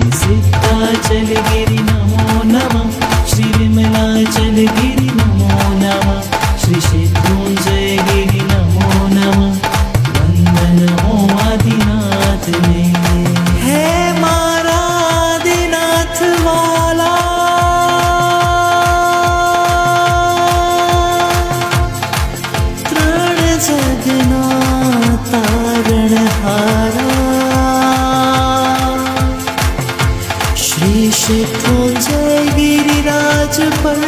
सिद्धाचलगिरि नमो नमः, श्री विमलाचलगिरि नमो नमः, श्री शत्रुंजयगिरि नमो नमः, वंदन हो आदिनाथ ने। हे मारा आदिनाथ वाला, त्रण जगना तारणहारा, श्री शत्रुंजय गिरिराज पर